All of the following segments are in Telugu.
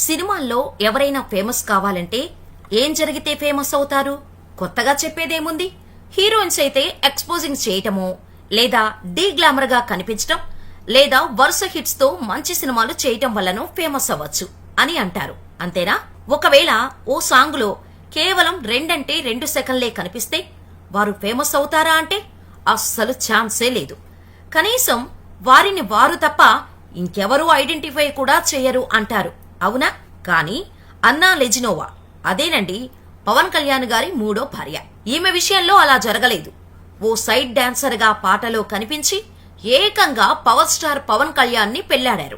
సినిమాల్లో ఎవరైనా ఫేమస్ కావాలంటే ఏం జరిగితే ఫేమస్ అవుతారు? కొత్తగా చెప్పేదేముంది? హీరోయిన్స్ అయితే ఎక్స్పోజింగ్ చేయటమో, లేదా డీ గ్లామర్ గా కనిపించటం, లేదా వరుస హిట్స్ తో మంచి సినిమాలు చేయటం వల్లనూ ఫేమస్ అవ్వచ్చు అని అంటారు. అంతేనా? ఒకవేళ ఓ సాంగ్ లో కేవలం 2 సెకండ్లే కనిపిస్తే వారు ఫేమస్ అవుతారా అంటే అస్సలు ఛాన్సే లేదు. కనీసం వారిని వారు తప్ప ఇంకెవరూ ఐడెంటిఫై కూడా చేయరు అంటారు. అవునా? కానీ అన్నా లెజినోవా, అదేనండి పవన్ కళ్యాణ్ గారి మూడో భార్య, ఈమె విషయంలో అలా జరగలేదు. ఓ సైడ్ డాన్సర్ గా పాటలో కనిపించి ఏకంగా పవర్ స్టార్ పవన్ కళ్యాణ్ ని పెళ్లాడారు.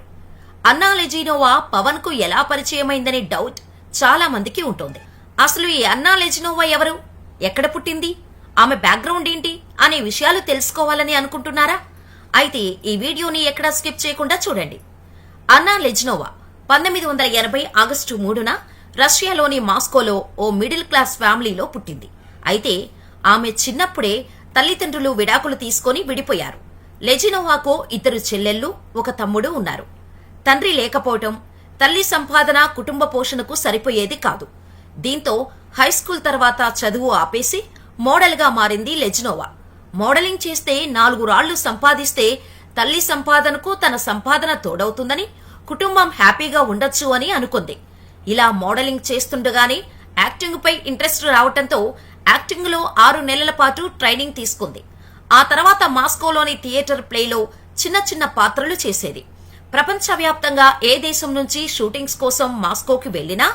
అన్నా లెజినోవా పవన్ కు ఎలా పరిచయమైందనే డౌట్ చాలా మందికి ఉంటుంది. అసలు ఈ అన్నా లెజినోవా ఎవరు, ఎక్కడ పుట్టింది, ఆమె బ్యాక్గ్రౌండ్ ఏంటి అనే విషయాలు తెలుసుకోవాలని అనుకుంటున్నారా? అయితే ఈ వీడియోని ఎక్కడా స్కిప్ చేయకుండా చూడండి. అన్నా లెజినోవా 1980 ఆగస్టు 3న రష్యాలోని మాస్కోలో ఓ మిడిల్ క్లాస్ ఫ్యామిలీలో పుట్టింది. అయితే ఆమె చిన్నప్పుడే తల్లిదండ్రులు విడాకులు తీసుకుని విడిపోయారు. లెజినోవాకు 2 చెల్లెళ్ళు, 1 తమ్ముడు ఉన్నారు. తండ్రి లేకపోవటం, తల్లి సంపాదన కుటుంబ పోషణకు సరిపోయేది కాదు. దీంతో హైస్కూల్ తర్వాత చదువు ఆపేసి మోడల్ గా మారింది లెజినోవా. మోడలింగ్ చేస్తే 4 రాళ్లు సంపాదిస్తే తల్లి సంపాదనకు తన సంపాదన తోడవుతుందని, కుటుంబం హ్యాపీగా ఉండొచ్చు అని అనుకుంది. ఇలా మోడలింగ్ చేస్తుండగానే యాక్టింగ్ పై ఇంట్రెస్ట్ రావటంతో యాక్టింగ్ లో 6 నెలల పాటు ట్రైనింగ్ తీసుకుంది. ఆ తర్వాత మాస్కోలోని థియేటర్ ప్లేలో చిన్న చిన్న పాత్రలు చేసేది. ప్రపంచవ్యాప్తంగా ఏ దేశం నుంచి షూటింగ్స్ కోసం మాస్కోకి వెళ్లినా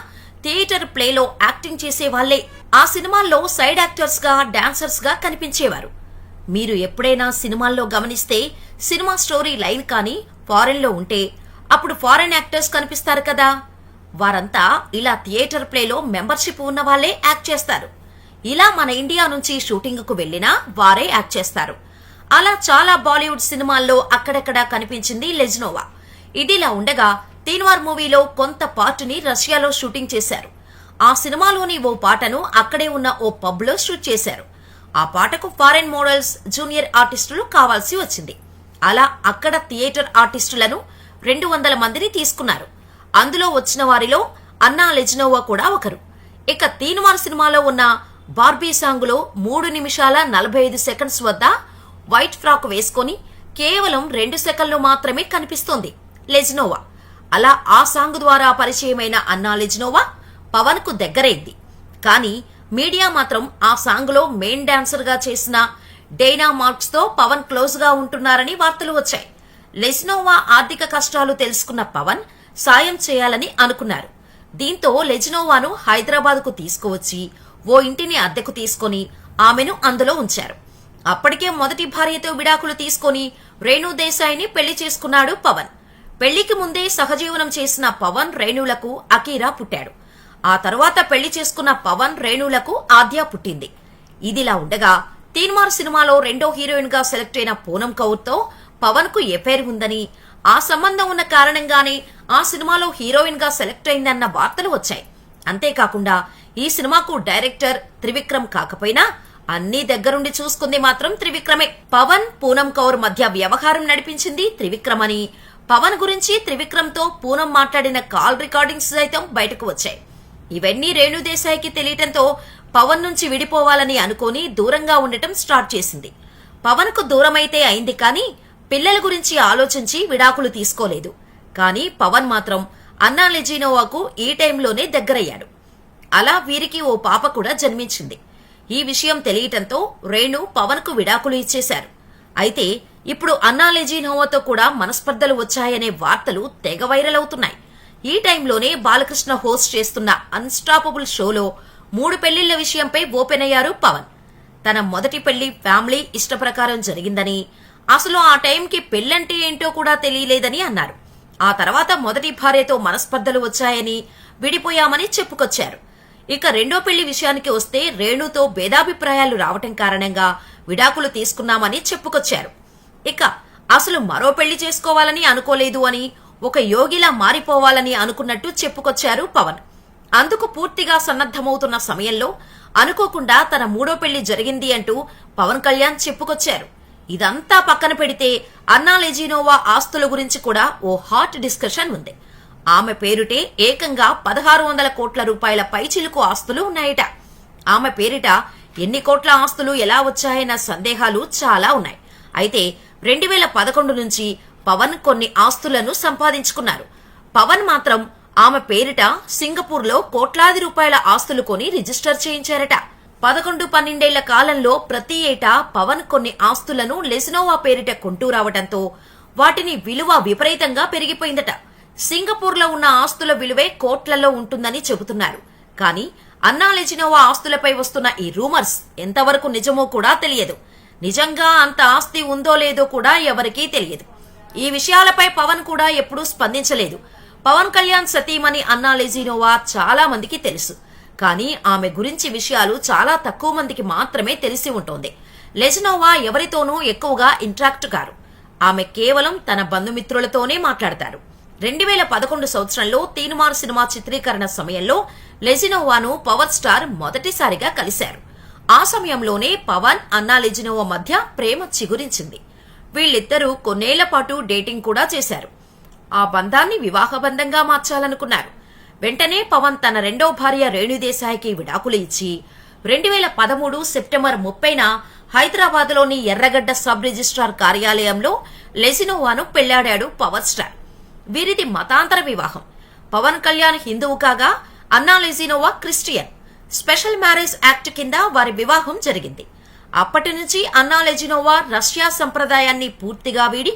థియేటర్ ప్లేలో యాక్టింగ్ చేసేవాళ్లే ఆ సినిమాల్లో సైడ్ యాక్టర్స్ గా, డాన్సర్స్ గా కనిపించేవారు. మీరు ఎప్పుడైనా సినిమాల్లో గమనిస్తే సినిమా స్టోరీ లైన్ కానీ ఫారెన్ లో ఉంటే అప్పుడు ఫారెన్ యాక్టర్స్ కనిపిస్తారు కదా. వారంతా ఇలా థియేటర్ ప్లేలో మెంబర్షిప్ ఉన్న వాళ్లే యాక్ట్ చేస్తారు. ఇలా మన ఇండియా నుంచి షూటింగ్ కు వెళ్లినా వారే యాక్ట్ చేస్తారు. అలా చాలా బాలీవుడ్ సినిమాల్లో అక్కడక్కడా కనిపించింది లెజినోవా. ఇదిలా ఉండగా తీన్వార్ మూవీలో కొంత పార్టుని రష్యాలో షూటింగ్ చేశారు. ఆ సినిమాలోని ఓ పాటను అక్కడే ఉన్న ఓ పబ్ లో షూట్ చేశారు. ఆ పాటకు ఫారెన్ మోడల్స్, జూనియర్ ఆర్టిస్టులు కావాల్సి వచ్చింది. అలా అక్కడ థియేటర్ ఆర్టిస్టులను 200 మందిని తీసుకున్నారు. అందులో వచ్చిన వారిలో అన్నా లెజినోవా కూడా ఒకరు. ఇక తీన్వార్ సినిమాలో ఉన్న బార్బీ సాంగ్ లో 3 నిమిషాల 45 సెకండ్స్ వద్ద వైట్ ఫ్రాక్ వేసుకొని కేవలం 2 సెకండ్లు మాత్రమే కనిపిస్తోంది లెజినోవా. అలా ఆ సాంగ్ ద్వారా పరిచయమైన అన్నా లెజినోవా పవన్ కు దగ్గరైంది. కానీ మీడియా మాత్రం ఆ సాంగ్ లో మెయిన్ డాన్సర్ గా చేసిన డైనా మార్క్స్ తో పవన్ క్లోజ్ గా ఉంటున్నారని వార్తలు వచ్చాయి. లెజినోవా ఆర్థిక కష్టాలు తెలుసుకున్న పవన్ సాయం చేయాలని అనుకున్నారు. దీంతో లెజినోవాను హైదరాబాద్ కు తీసుకువచ్చి ఓ ఇంటిని అద్దెకు తీసుకుని ఆమెను అందులో ఉంచారు. అప్పటికే మొదటి భార్యతో విడాకులు తీసుకుని రేణు దేశాయిని పెళ్లి చేసుకున్నాడు పవన్. పెళ్లికి ముందే సహజీవనం చేసిన పవన్ రేణులకు అకీరా పుట్టాడు. ఆ తర్వాత పెళ్లి చేసుకున్న పవన్ రేణులకు ఆద్య పుట్టింది. ఇదిలా ఉండగా తీన్మార్ సినిమాలో రెండో హీరోయిన్ గా సెలెక్ట్ అయిన పూనం కౌర్ తో పవన్ కు ఎఫైర్ ఉందని, ఆ సంబంధం ఉన్న కారణంగానే ఆ సినిమాలో హీరోయిన్ గా సెలెక్ట్ అయిందన్న వార్తలు వచ్చాయి. అంతేకాకుండా ఈ సినిమాకు డైరెక్టర్ త్రివిక్రమ్ కాకపోయినా అన్ని దగ్గరుండి చూసుకుంది మాత్రం త్రివిక్రమే. పవన్, పూనం కౌర్ మధ్య వ్యవహారం నడిపించింది త్రివిక్రమ్ అని, పవన్ గురించి త్రివిక్రమ్ తో పూనం మాట్లాడిన కాల్ రికార్డింగ్స్ సైతం బయటకు వచ్చాయి. ఇవన్నీ రేణు దేశాయికి తెలియటంతో పవన్ నుంచి విడిపోవాలని అనుకుని దూరంగా ఉండటం స్టార్ట్ చేసింది. పవన్ కు దూరమైతే అయింది కానీ పిల్లల గురించి ఆలోచించి విడాకులు తీసుకోలేదు. కానీ పవన్ మాత్రం అన్నా లెజినోవాకు ఈ టైంలోనే దగ్గరయ్యాడు. అలా వీరికి ఓ పాప కూడా జన్మించింది. ఈ విషయం తెలియటంతో రేణు పవన్ కు విడాకులు ఇచ్చేశారు. అయితే ఇప్పుడు అన్నా లెజినోవాతో కూడా మనస్పర్ధలు వచ్చాయనే వార్తలు తెగ వైరల్ అవుతున్నాయి. ఈ టైంలోనే బాలకృష్ణ హోస్ట్ చేస్తున్న అన్స్టాపబుల్ షోలో 3 పెళ్లిళ్ల విషయంపై ఓపెన్ అయ్యారు పవన్. తన మొదటి పెళ్లి ఫ్యామిలీ ఇష్ట ప్రకారం జరిగిందని, అసలు ఆ టైంకి పెళ్లంటే ఏంటో కూడా తెలియలేదని అన్నారు. ఆ తర్వాత మొదటి భార్యతో మనస్పర్ధలు వచ్చాయని, విడిపోయామని చెప్పుకొచ్చారు. ఇక రెండో పెళ్లి విషయానికి వస్తే రేణుతో భేదాభిప్రాయాలు రావటం కారణంగా విడాకులు తీసుకున్నామని చెప్పుకొచ్చారు. ఇక అసలు మరో పెళ్లి చేసుకోవాలని అనుకోలేదు అని, ఒక యోగిలా మారిపోవాలని అనుకున్నట్టు చెప్పుకొచ్చారు పవన్. అందుకు పూర్తిగా సన్నద్ధమవుతున్న సమయంలో అనుకోకుండా తన మూడో పెళ్లి జరిగింది అంటూ పవన్ కళ్యాణ్ చెప్పుకొచ్చారు. ఇదంతా పక్కన పెడితే అన్నా లెజినోవా ఆస్తుల గురించి కూడా ఓ హాట్ డిస్కషన్ ఉంది. ఆమె పేరుటే ఏకంగా 1600 కోట్ల రూపాయల పైచిలుకు ఆస్తులు ఉన్నాయట. ఆమె పేరిట ఎన్ని కోట్ల ఆస్తులు ఎలా వచ్చాయన్న సందేహాలు చాలా ఉన్నాయి. అయితే 2011 నుంచి పవన్ కొన్ని ఆస్తులను సంపాదించుకున్నారు. పవన్ మాత్రం ఆమె పేరిట సింగపూర్లో కోట్లాది రూపాయల ఆస్తులు కొని రిజిస్టర్ చేయించారట. 11-12 కాలంలో ప్రతి ఏటా పవన్ కొన్ని ఆస్తులను లెజినోవా పేరిట కొంటూ రావడంతో వాటిని విలువ విపరీతంగా పెరిగిపోయిందట. సింగపూర్లో ఉన్న ఆస్తుల విలువే కోట్లలో ఉంటుందని చెబుతున్నారు. కానీ అన్నా లెజినోవా ఆస్తులపై వస్తున్న ఈ రూమర్స్ ఎంతవరకు నిజమో కూడా తెలియదు. నిజంగా అంత ఆస్తి ఉందో లేదో కూడా ఎవరికీ తెలియదు. ఈ విషయాలపై పవన్ కూడా ఎప్పుడూ స్పందించలేదు. పవన్ కళ్యాణ్ సతీమణి అన్నా లెజినోవా చాలా మందికి తెలుసు. కానీ ఆమె గురించి విషయాలు చాలా తక్కువ మందికి మాత్రమే తెలిసి ఉంటుంది. లెజినోవా ఎవరితోనూ ఎక్కువగా ఇంటరాక్ట్ కారు. ఆమె కేవలం తన బంధుమిత్రులతోనే మాట్లాడతారు. 2011 సంవత్సరంలో తీన్మార్ సినిమా చిత్రీకరణ సమయంలో లెజినోవాను పవర్ స్టార్ మొదటిసారిగా కలిశారు. ఆ సమయంలోనే పవన్ అన్నా లెజినోవా మధ్య ప్రేమ చిగురించింది. వీళ్ళిద్దరూ కొన్నేళ్ల పాటు డేటింగ్ కూడా చేశారు. ఆ బంధాన్ని వివాహబంధంగా మార్చాలనుకున్నారు. వెంటనే పవన్ తన రెండో భార్య రేణుదేశాయికి విడాకులు ఇచ్చి 2013 సెప్టెంబర్ 30న హైదరాబాద్లోని ఎర్రగడ్డ సబ్ రిజిస్ట్రార్ కార్యాలయంలో లెజినోవాను పెళ్లాడాడు పవర్ స్టార్. వీరిది మతాంతర వివాహం. పవన్ కళ్యాణ్ హిందువు కాగా అన్నా Lezhneva Christian. Special marriage act కింద వారి వివాహం జరిగింది. అప్పటి నుంచి అన్నా లెజినోవా రష్యా సంప్రదాయాన్ని పూర్తిగా వీడి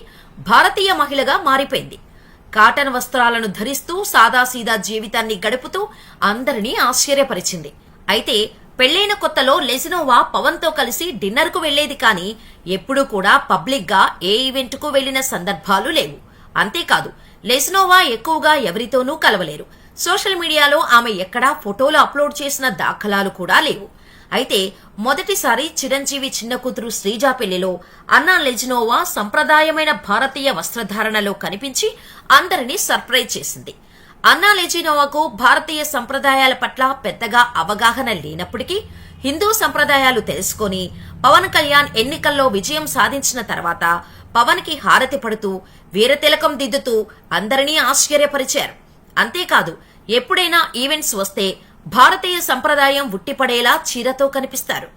భారతీయ మహిళగా మారిపోయింది. కాటన్ వస్త్రాలను ధరిస్తూ సాదాసీదా జీవితాన్ని గడుపుతూ అందరినీ ఆశ్చర్యపరిచింది. అయితే పెళ్లైన కొత్తలో లెజినోవా పవన్ తో కలిసి డిన్నర్ కు వెళ్లేది, కానీ ఎప్పుడూ కూడా పబ్లిక్ గా ఏ ఈవెంట్ కు వెళ్లిన సందర్భాలు లేవు. అంతేకాదు, లెజినోవా ఎక్కువగా ఎవరితోనూ కలవలేరు. సోషల్ మీడియాలో ఆమె ఎక్కడా ఫోటోలు అప్లోడ్ చేసిన దాఖలాలు కూడా లేవు. అయితే మొదటిసారి చిరంజీవి చిన్న కూతురు శ్రీజా పెళ్లిలో అన్నా లెజినోవా సంప్రదాయమైన భారతీయ వస్త్రధారణలో కనిపించి అందరినీ సర్ప్రైజ్ చేసింది. అన్నా లెజినోవాకు భారతీయ సంప్రదాయాల పట్ల పెద్దగా అవగాహన లేనప్పటికీ హిందూ సంప్రదాయాలు తెలుసుకొని పవన్ కళ్యాణ్ ఎన్నికల్లో విజయం సాధించిన తర్వాత పవన్ కి హారతి పడుతూ వీరతిలకం దిద్దుతూ అందరినీ ఆశ్చర్యపరిచారు. అంతేకాదు, ఎప్పుడైనా ఈవెంట్స్ వస్తే భారతీయ సంప్రదాయం ఉట్టిపడేలా చీరతో కనిపిస్తారు.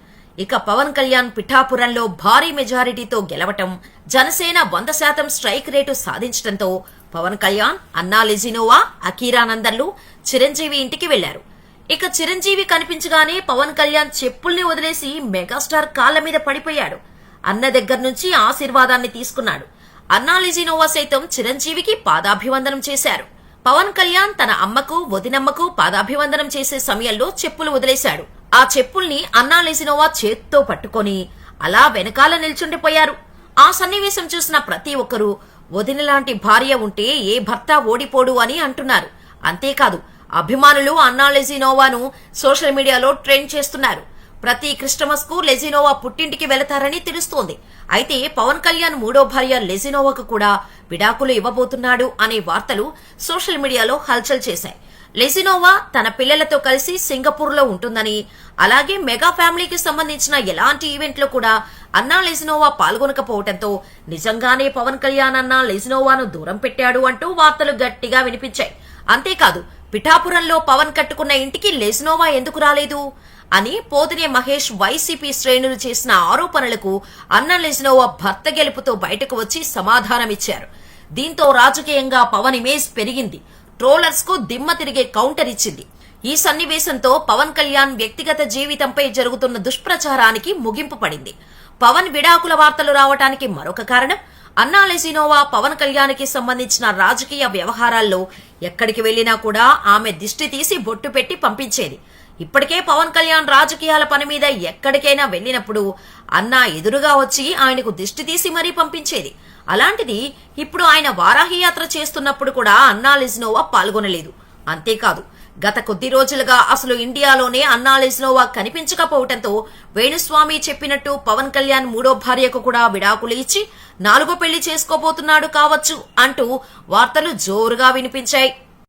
ఇక పవన్ కళ్యాణ్ పిఠాపురంలో భారీ మెజారిటీతో గెలవటం, జనసేన 100% స్ట్రైక్ రేటు సాధించడంతో పవన్ కళ్యాణ్, అన్నా లెజినోవా, అకీరానందన్లు చిరంజీవి ఇంటికి వెళ్లారు. ఇక చిరంజీవి కనిపించగానే పవన్ కళ్యాణ్ చెప్పుల్ని వదిలేసి మెగాస్టార్ కాళ్ల మీద పడిపోయాడు. అన్న దగ్గర నుంచి ఆశీర్వాదాన్ని తీసుకున్నాడు. అన్నా లెజినోవా సైతం చిరంజీవికి పాదాభివందనం చేశారు. పవన్ కళ్యాణ్ తన అమ్మకు, వదినమ్మకు పాదాభివందనం చేసే సమయంలో చెప్పులు వదిలేశాడు. ఆ చెప్పుల్ని అన్నా లెజినోవా చేత్తో పట్టుకొని అలా వెనకాల నిల్చుండిపోయారు. ఆ సన్నివేశం చూసిన ప్రతి ఒక్కరూ వదినలాంటి భార్య ఉంటే ఏ భర్త ఓడిపోడు అని అంటున్నారు. అంతేకాదు, అభిమానులు అన్నా లెజినోవాను సోషల్ మీడియాలో ట్రెండ్ చేస్తున్నారు. ప్రతి క్రిస్టమస్ కు లెజినోవా పుట్టింటికి వెళతారని తెలుస్తోంది. అయితే పవన్ కళ్యాణ్ మూడో భార్య లెజినోవాకు కూడా విడాకులు ఇవ్వబోతున్నాడు అనే వార్తలు సోషల్ మీడియాలో హల్చల్ చేశాయి. లెజినోవా తన పిల్లలతో కలిసి సింగపూర్లో ఉంటుందని, అలాగే మెగా ఫ్యామిలీకి సంబంధించిన ఎలాంటి ఈవెంట్లో కూడా అన్నా లెజినోవా పాల్గొనకపోవడంతో నిజంగానే పవన్ కళ్యాణ్ అన్నా లెజినోవాను దూరం పెట్టాడు అంటూ వార్తలు గట్టిగా వినిపించాయి. అంతేకాదు, పిఠాపురంలో పవన్ కట్టుకున్న ఇంటికి లెజినోవా ఎందుకు రాలేదు అని పోతినే మహేష్ వైసీపీ శ్రేణులు చేసిన ఆరోపణలకు అన్నా లెజినోవా భర్త గెలుపుతో బయటకు వచ్చి సమాధానమిచ్చారు. దీంతో రాజకీయంగా పవన్ ఇమేజ్ పెరిగింది. ట్రోలర్స్ కు దిమ్మ తిరిగే కౌంటర్ ఇచ్చింది. ఈ సన్నివేశంతో పవన్ కళ్యాణ్ వ్యక్తిగత జీవితంపై జరుగుతున్న దుష్ప్రచారానికి ముగింపు పడింది. పవన్ విడాకుల వార్తలు రావటానికి మరొక కారణం, అన్నా లెజినోవా పవన్ కళ్యాణ్ కి సంబంధించిన రాజకీయ వ్యవహారాల్లో ఎక్కడికి వెళ్లినా కూడా ఆమె దిష్టి తీసి బొట్టు పెట్టి పంపించేది. ఇప్పటికే పవన్ కళ్యాణ్ రాజకీయాల పని మీద ఎక్కడికైనా వెళ్లినప్పుడు అన్నా ఎదురుగా వచ్చి ఆయనకు దిష్టి తీసి మరీ పంపించేది. అలాంటిది ఇప్పుడు ఆయన వారాహి యాత్ర చేస్తున్నప్పుడు కూడా అన్నా లెజినోవా పాల్గొనలేదు. అంతేకాదు, గత కొద్ది రోజులుగా అసలు ఇండియాలోనే అన్నా లెజినోవా కనిపించకపోవడంతో వేణుస్వామి చెప్పినట్టు పవన్ కళ్యాణ్ మూడో భార్యకు కూడా విడాకులు ఇచ్చి 4వ పెళ్లి చేసుకోబోతున్నాడు కావచ్చు అంటూ వార్తలు జోరుగా వినిపించాయి.